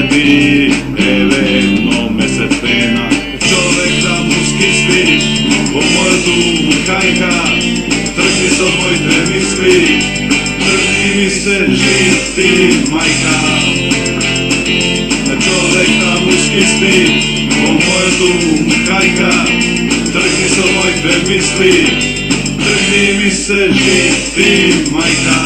тргни, еве едно месец пена. Човек да му скисни во мојот ум кајка, тргни со моите мисли, тргни ми се жив ти мајка. Човек да му скисни во мојот ум кајка, тргни со моите мисли, тргни ми се жив ти мајка.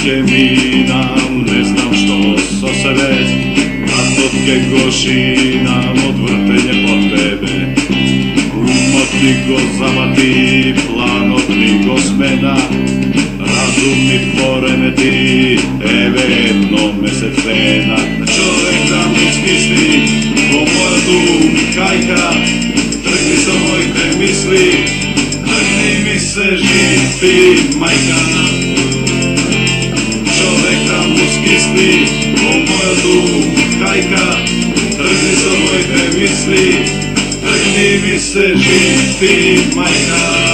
Ќе минам, не знам што со себе, патот ке го шинам од вртење по тебе. Умот ми го замати, планот ми го смена, разум ми поремети, еве едно месец пена. Човек да ми скисни во мојот ум кајка, тргни со моите мисли, тргни ми се жив ти мајка. Скисни во мојот ум кајка, тргни со моите мисли, тргни ми се жив ти мајка.